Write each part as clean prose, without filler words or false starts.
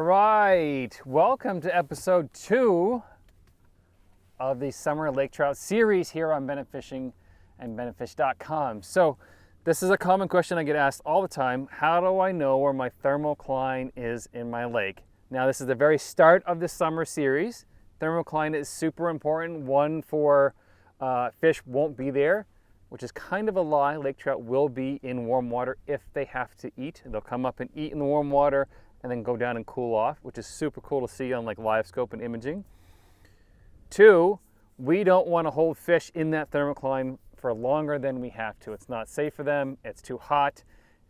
right, welcome to episode 2 of the Summer Lake Trout series here on Bennett Fishing and benditfish.com. So this is a common question I get asked all the time. How do I know where my thermocline is in my lake? Now this is the very start of the summer series. Thermocline is super important. One, for fish won't be there, which is kind of a lie. Lake trout will be in warm water if they have to eat. They'll come up and eat in the warm water and then go down and cool off, which is super cool to see on like LiveScope and imaging. 2, we don't want to hold fish in that thermocline for longer than we have to. It's not safe for them. It's too hot.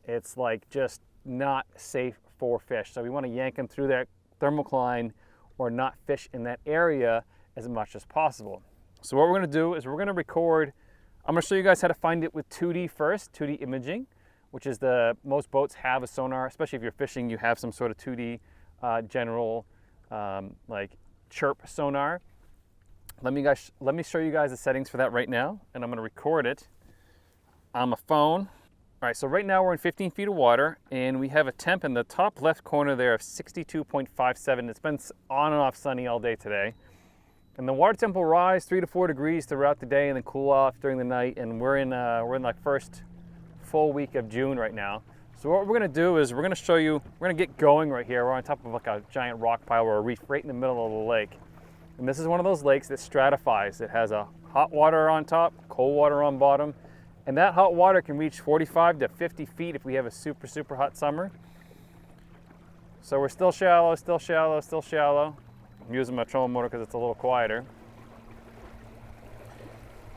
It's like just not safe for fish. So we want to yank them through that thermocline or not fish in that area as much as possible. So what we're going to do is we're going to record. I'm going to show you guys how to find it with 2D first, 2D imaging, which is most boats have a sonar, especially if you're fishing, you have some sort of 2D general like chirp sonar. Let me show you guys the settings for that right now, and I'm going to record it on my phone. All right, so right now we're in 15 feet of water, and we have a temp in the top left corner there of 62.57. It's been on and off sunny all day today. And the water temp will rise 3 to 4 degrees throughout the day and then cool off during the night. And we're in like first full week of June right now. So what we're gonna do is we're gonna get going right here. We're on top of like a giant rock pile or a reef right in the middle of the lake. And this is one of those lakes that stratifies. It has a hot water on top, cold water on bottom. And that hot water can reach 45 to 50 feet if we have a super, super hot summer. So we're still shallow, still shallow, still shallow. I'm using my trolling motor because it's a little quieter.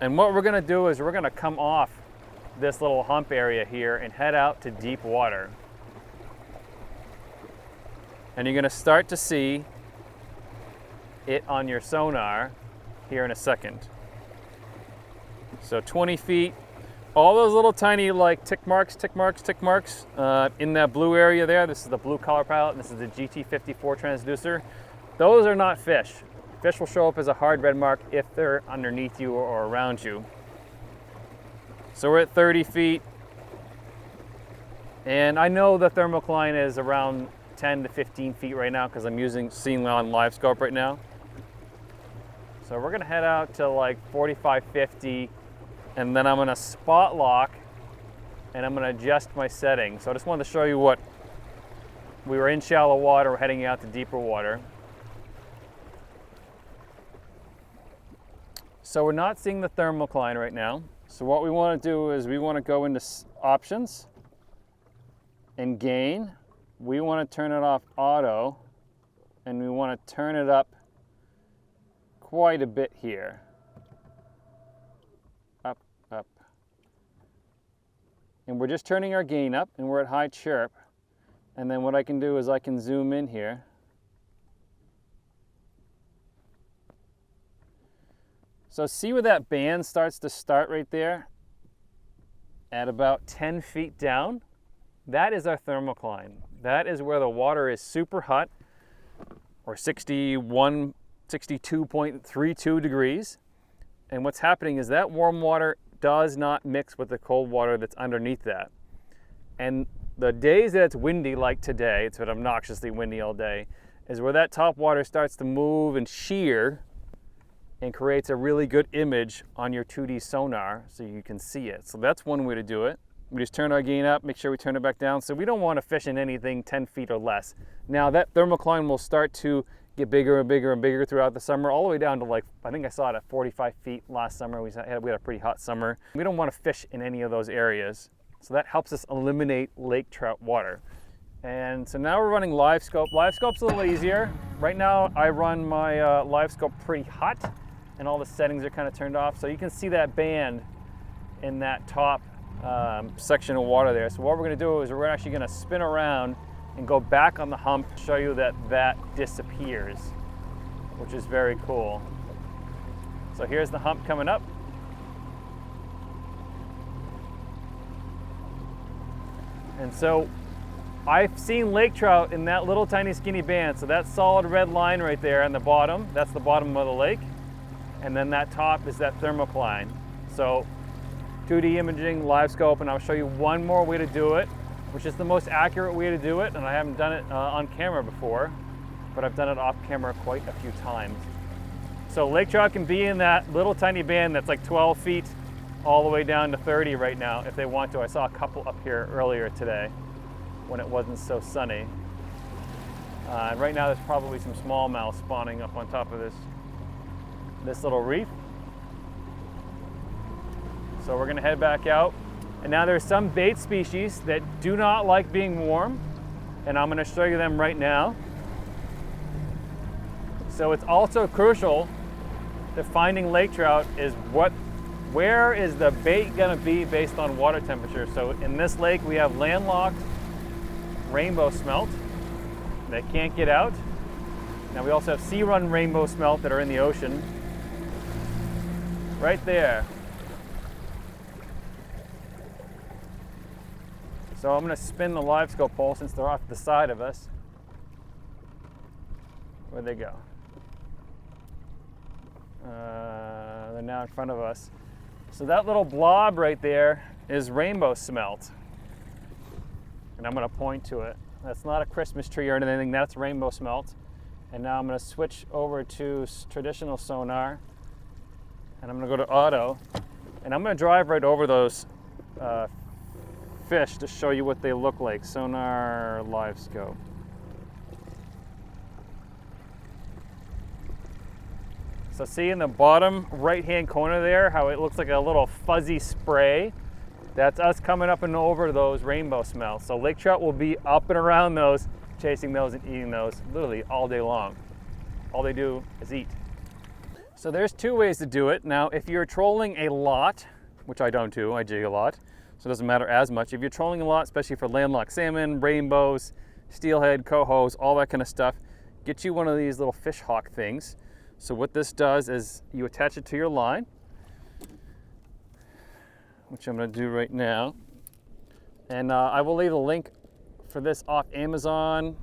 And what we're gonna do is we're gonna come off this little hump area here and head out to deep water. And you're gonna start to see it on your sonar here in a second. So 20 feet, all those little tiny like tick marks in that blue area there. This is the blue color palette, and this is the GT54 transducer. Those are not fish. Fish will show up as a hard red mark if they're underneath you or around you. So we're at 30 feet. And I know the thermocline is around 10 to 15 feet right now because I'm seeing on LiveScope right now. So we're gonna head out to like 45, 50, and then I'm gonna spot lock and I'm gonna adjust my settings. So I just wanted to show you what we were in shallow water, we're heading out to deeper water. So we're not seeing the thermocline right now. So what we want to do is we want to go into options and gain. We want to turn it off auto, and we want to turn it up quite a bit here. Up, up. And we're just turning our gain up, and we're at high chirp. And then what I can do is I can zoom in here. So see where that band starts to start right there? At about 10 feet down, that is our thermocline. That is where the water is super hot, or 62.32 degrees. And what's happening is that warm water does not mix with the cold water that's underneath that. And the days that it's windy like today, it's been obnoxiously windy all day, is where that top water starts to move and shear and creates a really good image on your 2D sonar so you can see it. So that's one way to do it. We just turn our gain up, make sure we turn it back down. So we don't want to fish in anything 10 feet or less. Now that thermocline will start to get bigger and bigger and bigger throughout the summer, all the way down to like, I think I saw it at 45 feet last summer. We had a pretty hot summer. We don't want to fish in any of those areas. So that helps us eliminate lake trout water. And so now we're running LiveScope. LiveScope's a little easier. Right now I run my LiveScope pretty hot, and all the settings are kind of turned off. So you can see that band in that top section of water there. So what we're gonna do is we're actually gonna spin around and go back on the hump to show you that that disappears, which is very cool. So here's the hump coming up. And so I've seen lake trout in that little tiny skinny band. So that solid red line right there on the bottom, that's the bottom of the lake. And then that top is that thermocline. So 2D imaging, LiveScope, and I'll show you one more way to do it, which is the most accurate way to do it, and I haven't done it on camera before. but I've done it off camera quite a few times. So lake trout can be in that little tiny band that's like 12 feet all the way down to 30 right now if they want to. I saw a couple up here earlier today when it wasn't so sunny. Right now there's probably some smallmouth spawning up on top of this little reef. So we're gonna head back out. And now there's some bait species that do not like being warm, and I'm gonna show you them right now. So it's also crucial that finding lake trout is where is the bait gonna be based on water temperature. So in this lake we have landlocked rainbow smelt that can't get out. Now we also have sea-run rainbow smelt that are in the ocean. Right there. So I'm going to spin the Livescope pole since they're off the side of us. Where'd they go? They're now in front of us. So that little blob right there is rainbow smelt. And I'm going to point to it. That's not a Christmas tree or anything, that's rainbow smelt. And now I'm going to switch over to traditional sonar. And I'm going to go to auto. And I'm going to drive right over those fish to show you what they look like. Sonar LiveScope. So see in the bottom right hand corner there how it looks like a little fuzzy spray? That's us coming up and over those rainbow smells. So lake trout will be up and around those, chasing those and eating those literally all day long. All they do is eat. So there's two ways to do it. Now if you're trolling a lot, which I don't do, I jig a lot, so it doesn't matter as much. If you're trolling a lot, especially for landlocked salmon, rainbows, steelhead, cohos, all that kind of stuff, get you one of these little fish hawk things. So what this does is you attach it to your line, which I'm going to do right now. And I will leave a link for this off Amazon.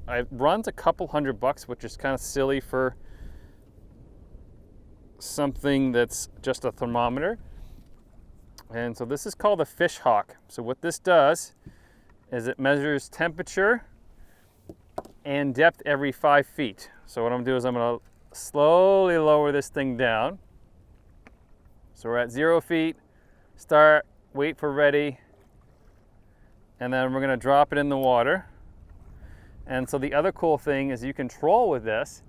It runs a couple $100, which is kind of silly for something that's just a thermometer. And so this is called a fish hawk. So what this does is it measures temperature and depth every 5 feet. So what I'm gonna do is I'm gonna slowly lower this thing down. So we're at 0 feet, start, wait for ready, and then we're gonna drop it in the water. And so the other cool thing is you can troll with this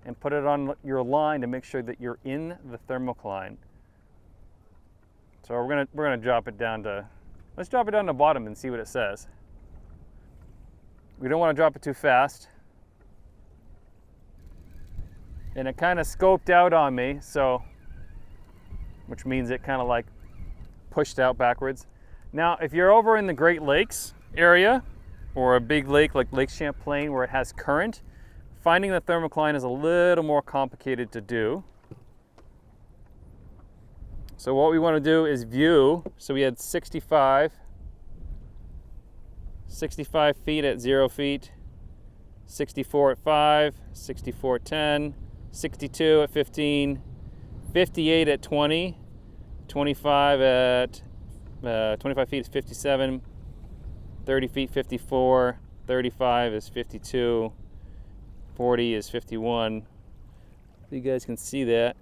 and put it on your line to make sure that you're in the thermocline. So we're gonna drop it down to, let's drop it down to the bottom and see what it says. We don't want to drop it too fast. And it kind of scoped out on me, so, which means it kind of like pushed out backwards. Now, if you're over in the Great Lakes area, or a big lake like Lake Champlain where it has current, finding the thermocline is a little more complicated to do. So what we want to do is view. So we had 65 feet at 0 feet, 64 at 5, 64 at 10, 62 at 15, 58 at 20, 25 at 25 feet is 57, 30 feet 54, 35 is 52, 40 is 51. You guys can see that.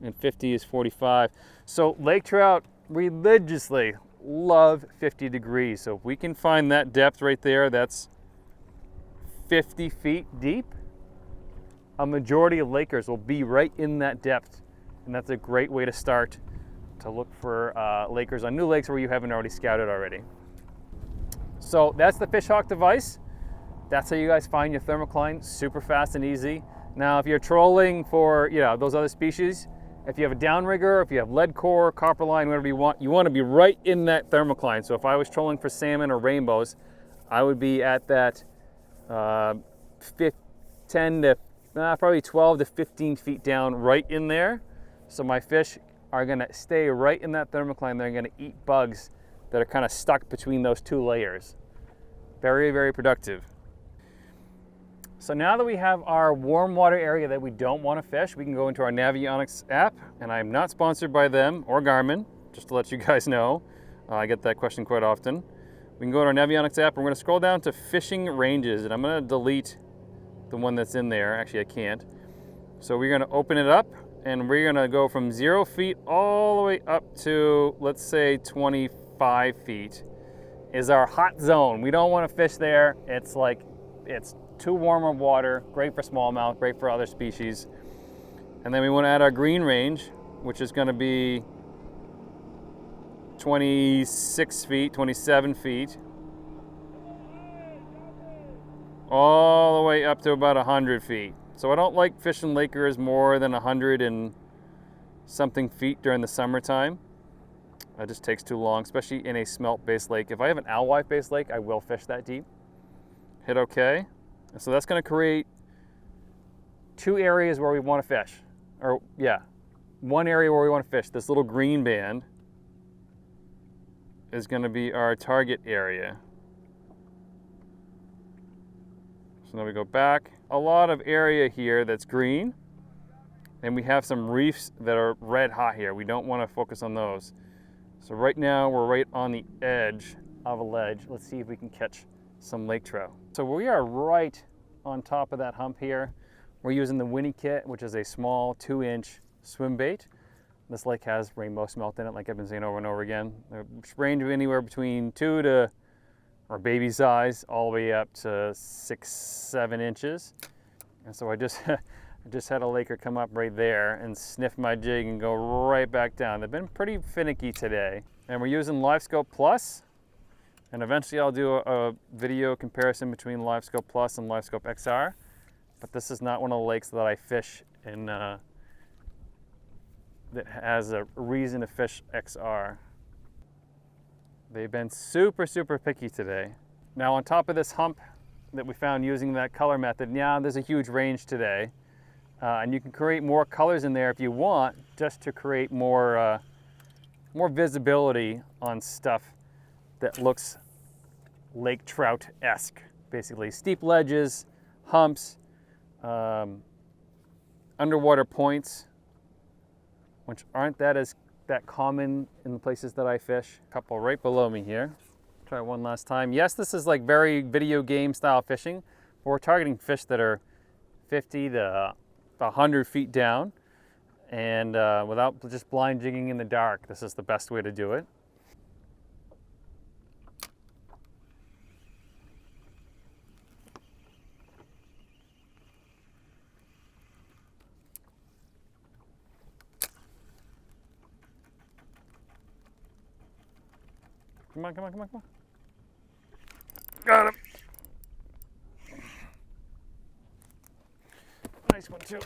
And 50 is 45. So lake trout religiously love 50 degrees. So if we can find that depth right there, that's 50 feet deep, a majority of lakers will be right in that depth. And that's a great way to start to look for lakers on new lakes where you haven't already scouted already. So that's the fish hawk device. That's how you guys find your thermocline, super fast and easy. Now, if you're trolling for those other species, if you have a downrigger, if you have lead core, copper line, whatever you want to be right in that thermocline. So if I was trolling for salmon or rainbows, I would be at that 10 to probably 12 to 15 feet down right in there. So my fish are gonna stay right in that thermocline. They're gonna eat bugs that are kind of stuck between those two layers. Very, very productive. So now that we have our warm water area that we don't want to fish, we can go into our Navionics app, and I'm not sponsored by them or Garmin, just to let you guys know. I get that question quite often. We can go to our Navionics app, and we're going to scroll down to fishing ranges, and I'm going to delete the one that's in there. Actually, I can't. So we're gonna open it up and we're gonna go from 0 feet all the way up to, let's say 25 feet is our hot zone. We don't wanna fish there. It's like, it's too warm of water, great for smallmouth, great for other species. And then we wanna add our green range, which is gonna be 26 feet, 27 feet, all the way up to about 100 feet. So I don't like fishing Lakers more than 100 and something feet during the summertime. It just takes too long, especially in a smelt-based lake. If I have an alewife-based lake, I will fish that deep. Hit OK. And so that's going to create 2 areas where we want to fish. Or, yeah, 1 area where we want to fish. This little green band is going to be our target area. So now we go back. A lot of area here that's green. And we have some reefs that are red hot here. We don't want to focus on those. So right now we're right on the edge of a ledge. Let's see if we can catch some lake trout. So we are right on top of that hump here. We're using the Winnie kit, which is a small 2-inch swim bait. This lake has rainbow smelt in it, like I've been saying over and over again. They range anywhere between 2 to, or baby size, all the way up to 6, 7 inches. And so I just had a laker come up right there and sniff my jig and go right back down. They've been pretty finicky today. And we're using LiveScope Plus. And eventually I'll do a video comparison between LiveScope Plus and LiveScope XR. But this is not one of the lakes that I fish in, that has a reason to fish XR. They've been super, super picky today. Now on top of this hump that we found using that color method, yeah, there's a huge range today. And you can create more colors in there if you want, just to create more, more visibility on stuff that looks lake trout-esque. Basically, steep ledges, humps, underwater points, which aren't that common in the places that I fish. A couple right below me here. Try one last time. Yes, this is like very video game style fishing, but we're targeting fish that are 50 to 100 feet down, and without just blind jigging in the dark, this is the best way to do it. Come on, come on, come on, come on. Got him. Nice one too.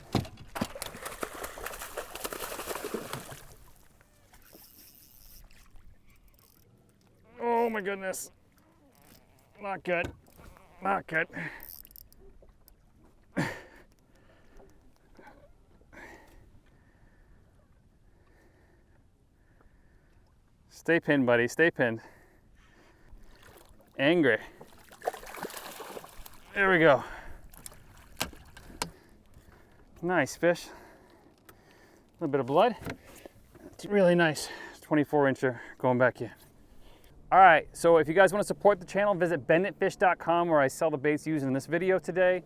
Oh my goodness. Not good. Not good. Stay pinned, buddy. Stay pinned. Angry. There we go. Nice fish. A little bit of blood. It's really nice. 24-incher going back in. All right, so if you guys want to support the channel, visit benditfish.com, where I sell the baits used in this video today.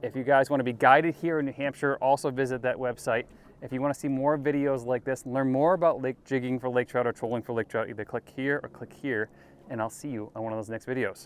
If you guys want to be guided here in New Hampshire, also visit that website. If you want to see more videos like this, learn more about lake jigging for lake trout or trolling for lake trout, either click here or click here, and I'll see you on one of those next videos.